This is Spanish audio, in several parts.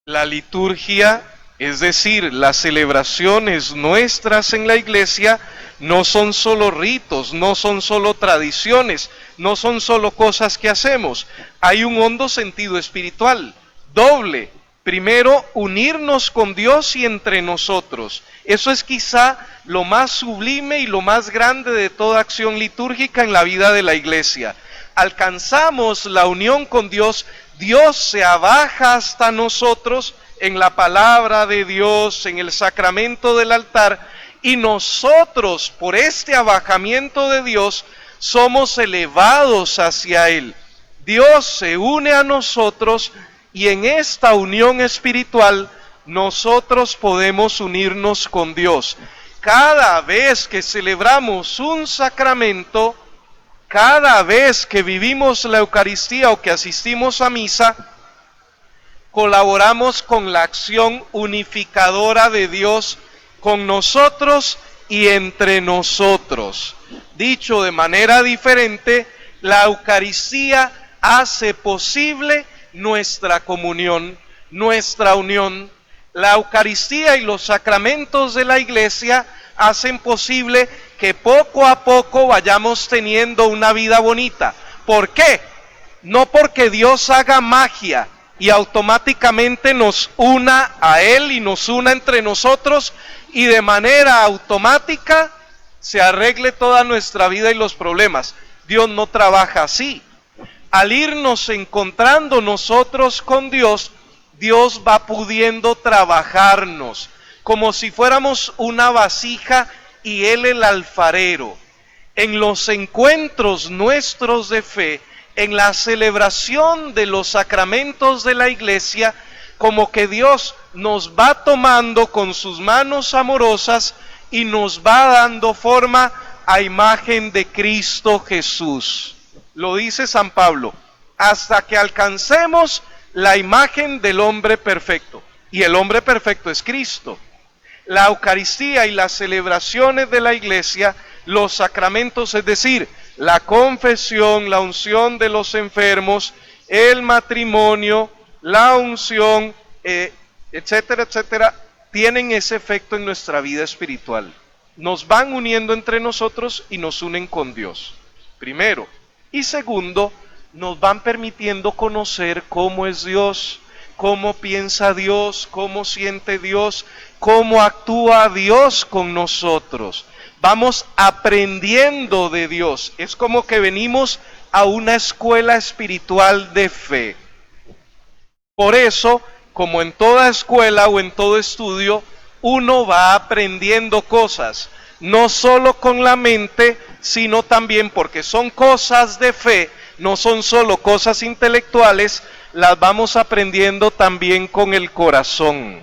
La liturgia, es decir, las celebraciones nuestras en la iglesia, no son solo ritos, no son solo tradiciones, no son solo cosas que hacemos. Hay un hondo sentido espiritual, doble. Primero, unirnos con Dios y entre nosotros. Eso es quizá lo más sublime y lo más grande de toda acción litúrgica en la vida de la iglesia. Alcanzamos la unión con Dios, Dios se abaja hasta nosotros en la palabra de Dios, en el sacramento del altar, y nosotros, por este abajamiento de Dios, somos elevados hacia Él. Dios se une a nosotros y en esta unión espiritual nosotros podemos unirnos con Dios. Cada vez que celebramos un sacramento, cada vez que vivimos la Eucaristía o que asistimos a misa, colaboramos con la acción unificadora de Dios con nosotros y entre nosotros. Dicho de manera diferente, la Eucaristía hace posible nuestra comunión, nuestra unión. La Eucaristía y los sacramentos de la Iglesia hacen posible que poco a poco vayamos teniendo una vida bonita. ¿Por qué? No porque Dios haga magia y automáticamente nos una a Él y nos una entre nosotros y de manera automática se arregle toda nuestra vida y los problemas. Dios no trabaja así. Al irnos encontrando nosotros con Dios, Dios va pudiendo trabajarnos como si fuéramos una vasija y Él el alfarero. En los encuentros nuestros de fe, en la celebración de los sacramentos de la iglesia, como que Dios nos va tomando con sus manos amorosas y nos va dando forma a imagen de Cristo Jesús. Lo dice San Pablo, hasta que alcancemos la imagen del hombre perfecto. Y el hombre perfecto es Cristo. La Eucaristía y las celebraciones de la iglesia, los sacramentos, es decir, la confesión, la unción de los enfermos, el matrimonio, la unción, etcétera, etcétera, tienen ese efecto en nuestra vida espiritual. Nos van uniendo entre nosotros y nos unen con Dios, primero. Y segundo, nos van permitiendo conocer cómo es Dios, cómo piensa Dios, cómo siente Dios, cómo actúa Dios con nosotros. Vamos aprendiendo de Dios. Es como que venimos a una escuela espiritual de fe. Por eso, como en toda escuela o en todo estudio, uno va aprendiendo cosas, no solo con la mente, sino también porque son cosas de fe, no son solo cosas intelectuales, las vamos aprendiendo también con el corazón.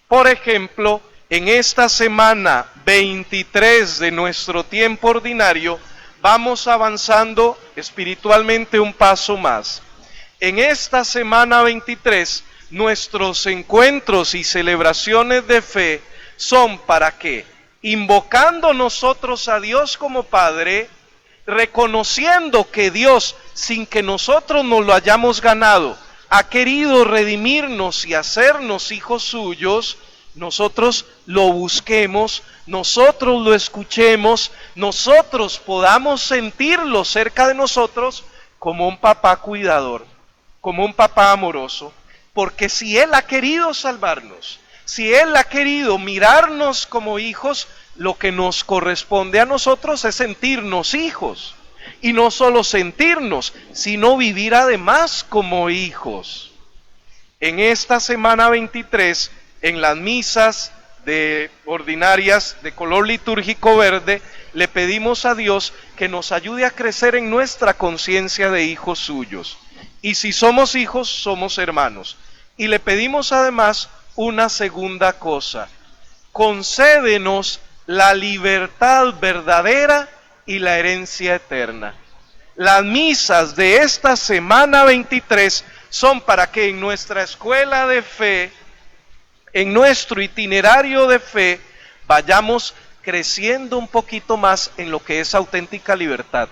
Por ejemplo, en esta semana 23 de nuestro tiempo ordinario, vamos avanzando espiritualmente un paso más. En esta semana 23, nuestros encuentros y celebraciones de fe son para que, invocando nosotros a Dios como Padre, reconociendo que Dios, sin que nosotros nos lo hayamos ganado, ha querido redimirnos y hacernos hijos suyos, nosotros lo busquemos, nosotros lo escuchemos, nosotros podamos sentirlo cerca de nosotros como un papá cuidador, como un papá amoroso, porque si Él ha querido salvarnos, si Él ha querido mirarnos como hijos, lo que nos corresponde a nosotros es sentirnos hijos. Y no solo sentirnos, sino vivir además como hijos. En esta semana 23, en las misas ordinarias de color litúrgico verde, le pedimos a Dios que nos ayude a crecer en nuestra conciencia de hijos suyos. Y si somos hijos, somos hermanos. Y le pedimos además una segunda cosa: concédenos la libertad verdadera y la herencia eterna. Las misas de esta semana 23 son para que en nuestra escuela de fe, en nuestro itinerario de fe, vayamos creciendo un poquito más en lo que es auténtica libertad.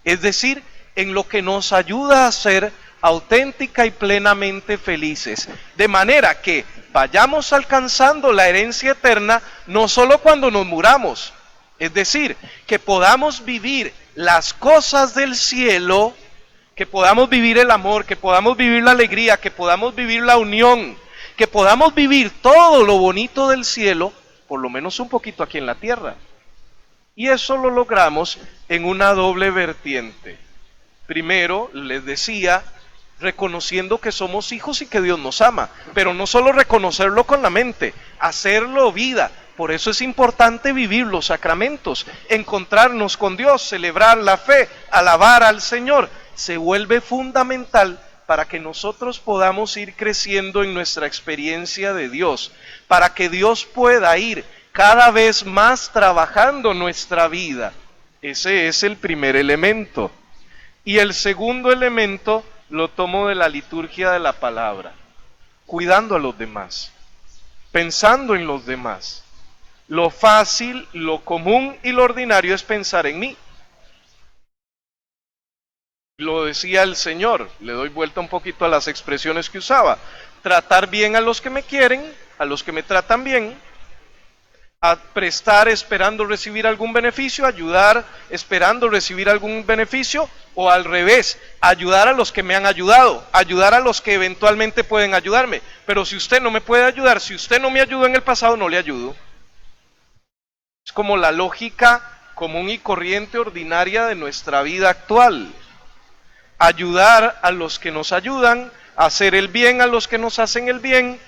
Es decir, en lo que nos ayuda a ser auténtica y plenamente felices. De manera que vayamos alcanzando la herencia eterna no solo cuando nos muramos, es decir, que podamos vivir las cosas del cielo, que podamos vivir el amor, que podamos vivir la alegría, que podamos vivir la unión, que podamos vivir todo lo bonito del cielo, por lo menos un poquito aquí en la tierra. Y eso lo logramos en una doble vertiente. Primero, les decía, reconociendo que somos hijos y que Dios nos ama, pero no solo reconocerlo con la mente, hacerlo vida. Por eso es importante vivir los sacramentos, encontrarnos con Dios, celebrar la fe, alabar al Señor. Se vuelve fundamental para que nosotros podamos ir creciendo en nuestra experiencia de Dios, para que Dios pueda ir cada vez más trabajando nuestra vida. Ese es el primer elemento. Y el segundo elemento lo tomo de la liturgia de la palabra, cuidando a los demás, pensando en los demás. Lo fácil, lo común y lo ordinario es pensar en mí. Lo decía el Señor, le doy vuelta un poquito a las expresiones que usaba. Tratar bien a los que me quieren, a los que me tratan bien, a prestar esperando recibir algún beneficio, ayudar esperando recibir algún beneficio, o al revés, ayudar a los que me han ayudado, ayudar a los que eventualmente pueden ayudarme. Pero si usted no me puede ayudar, si usted no me ayudó en el pasado, no le ayudo. Es como la lógica común y corriente ordinaria de nuestra vida actual. Ayudar a los que nos ayudan, hacer el bien a los que nos hacen el bien.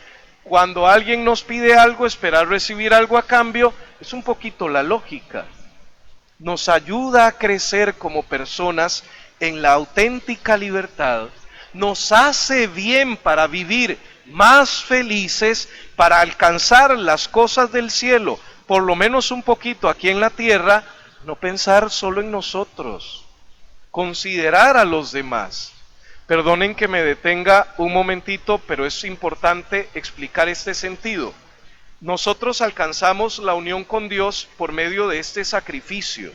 Cuando alguien nos pide algo, esperar recibir algo a cambio, es un poquito la lógica. Nos ayuda a crecer como personas en la auténtica libertad. Nos hace bien para vivir más felices, para alcanzar las cosas del cielo, por lo menos un poquito aquí en la tierra, no pensar solo en nosotros, considerar a los demás. Perdonen que me detenga un momentito, pero es importante explicar este sentido. Nosotros alcanzamos la unión con Dios por medio de este sacrificio,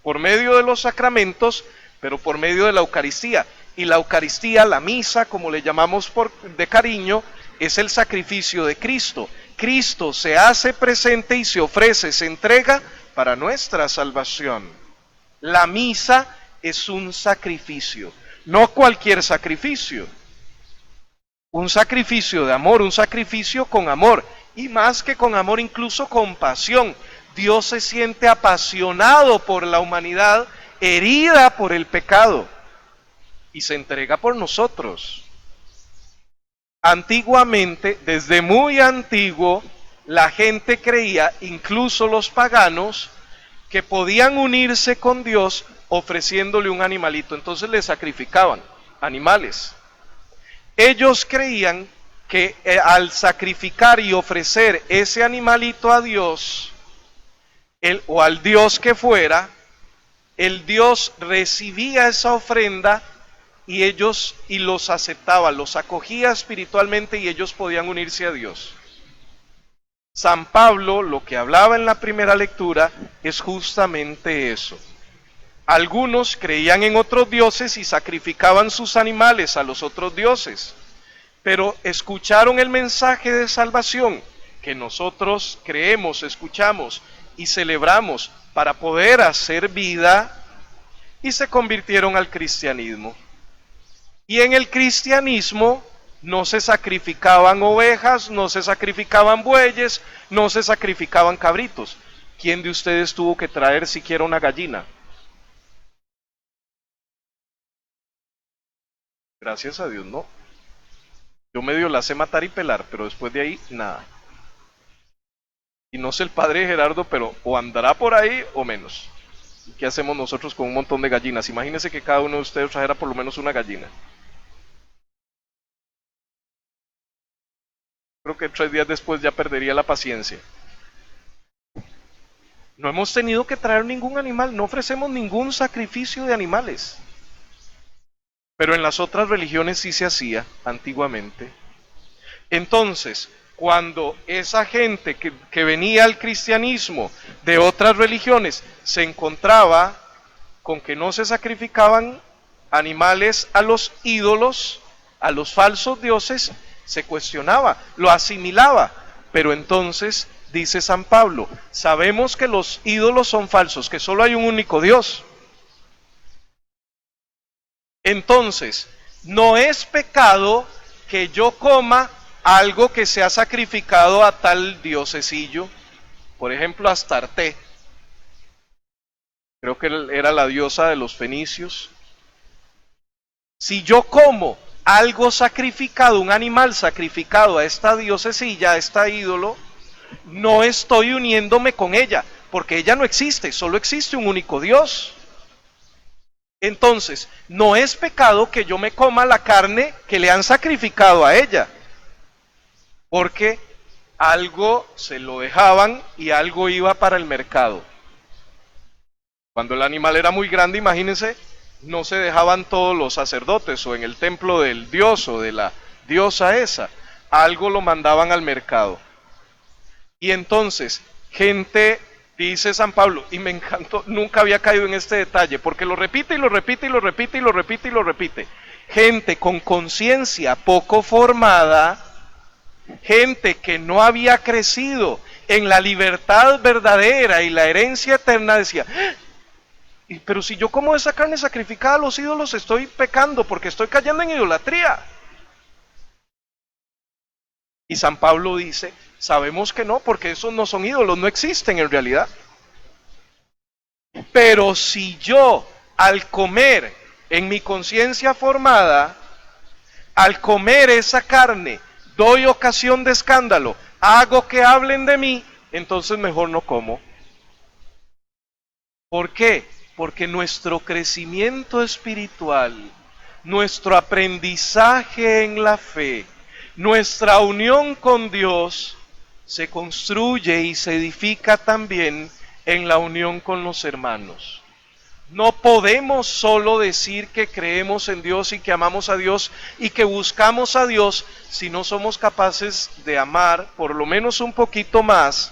por medio de los sacramentos, pero por medio de la Eucaristía. Y la Eucaristía, la misa, como le llamamos de cariño, es el sacrificio de Cristo. Cristo se hace presente y se ofrece, se entrega para nuestra salvación. La misa es un sacrificio. No cualquier sacrificio, un sacrificio de amor, un sacrificio con amor, y más que con amor, incluso con pasión. Dios se siente apasionado por la humanidad, herida por el pecado, y se entrega por nosotros. Antiguamente, desde muy antiguo, la gente creía, incluso los paganos, que podían unirse con Dios ofreciéndole un animalito. Entonces le sacrificaban animales. Ellos creían que al sacrificar y ofrecer ese animalito a Dios, o al Dios que fuera, el Dios recibía esa ofrenda y los aceptaba, los acogía espiritualmente y ellos podían unirse a Dios. San Pablo, lo que hablaba en la primera lectura, es justamente eso. Algunos creían en otros dioses y sacrificaban sus animales a los otros dioses, pero escucharon el mensaje de salvación que nosotros creemos, escuchamos y celebramos para poder hacer vida, y se convirtieron al cristianismo. Y en el cristianismo no se sacrificaban ovejas, no se sacrificaban bueyes, no se sacrificaban cabritos. ¿Quién de ustedes tuvo que traer siquiera una gallina? Gracias a Dios, no. Yo medio la sé matar y pelar, pero después de ahí, nada. Y no sé el padre Gerardo, pero o andará por ahí o menos. ¿Qué hacemos nosotros con un montón de gallinas? Imagínense que cada uno de ustedes trajera por lo menos una gallina. Creo que 3 días después ya perdería la paciencia. No hemos tenido que traer ningún animal, no ofrecemos ningún sacrificio de animales. Pero en las otras religiones sí se hacía antiguamente. Entonces, cuando esa gente que venía al cristianismo de otras religiones se encontraba con que no se sacrificaban animales a los ídolos, a los falsos dioses, se cuestionaba, lo asimilaba. Pero entonces, dice San Pablo, sabemos que los ídolos son falsos, que solo hay un único Dios. Entonces, no es pecado que yo coma algo que se ha sacrificado a tal diosesillo, por ejemplo, Astarte, creo que era la diosa de los fenicios. Si yo como algo sacrificado, un animal sacrificado a esta diosesilla, a esta ídolo, no estoy uniéndome con ella, porque ella no existe, solo existe un único Dios. Entonces, no es pecado que yo me coma la carne que le han sacrificado a ella, porque algo se lo dejaban y algo iba para el mercado. Cuando el animal era muy grande, imagínense, no se dejaban todos los sacerdotes o en el templo del dios o de la diosa esa, algo lo mandaban al mercado. Y entonces, gente, dice San Pablo, y me encantó, nunca había caído en este detalle, porque lo repite y lo repite y lo repite y lo repite y lo repite. Gente con conciencia poco formada, gente que no había crecido en la libertad verdadera y la herencia eterna, decía, pero si yo como esa carne sacrificada a los ídolos, estoy pecando porque estoy cayendo en idolatría. Y San Pablo dice, sabemos que no, porque esos no son ídolos, no existen en realidad. Pero si yo, al comer en mi conciencia formada, al comer esa carne, doy ocasión de escándalo, hago que hablen de mí, entonces mejor no como. ¿Por qué? Porque nuestro crecimiento espiritual, nuestro aprendizaje en la fe, nuestra unión con Dios se construye y se edifica también en la unión con los hermanos. No podemos solo decir que creemos en Dios y que amamos a Dios y que buscamos a Dios si no somos capaces de amar por lo menos un poquito más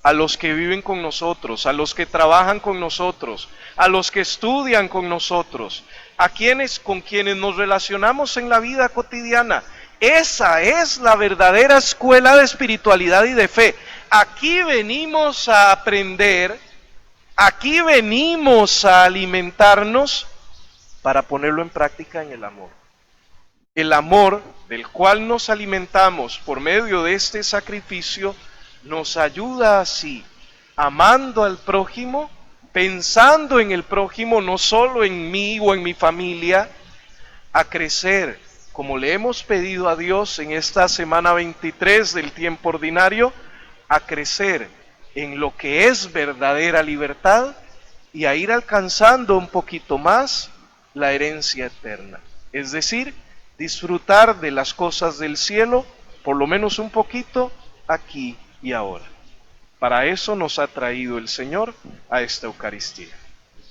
a los que viven con nosotros, a los que trabajan con nosotros, a los que estudian con nosotros, a quienes con quienes nos relacionamos en la vida cotidiana. Esa es la verdadera escuela de espiritualidad y de fe. Aquí venimos a aprender, aquí venimos a alimentarnos para ponerlo en práctica en el amor. El amor del cual nos alimentamos por medio de este sacrificio nos ayuda así, amando al prójimo, pensando en el prójimo, no solo en mí o en mi familia, a crecer, como le hemos pedido a Dios en esta semana 23 del tiempo ordinario, a crecer en lo que es verdadera libertad y a ir alcanzando un poquito más la herencia eterna. Es decir, disfrutar de las cosas del cielo, por lo menos un poquito, aquí y ahora. Para eso nos ha traído el Señor a esta Eucaristía.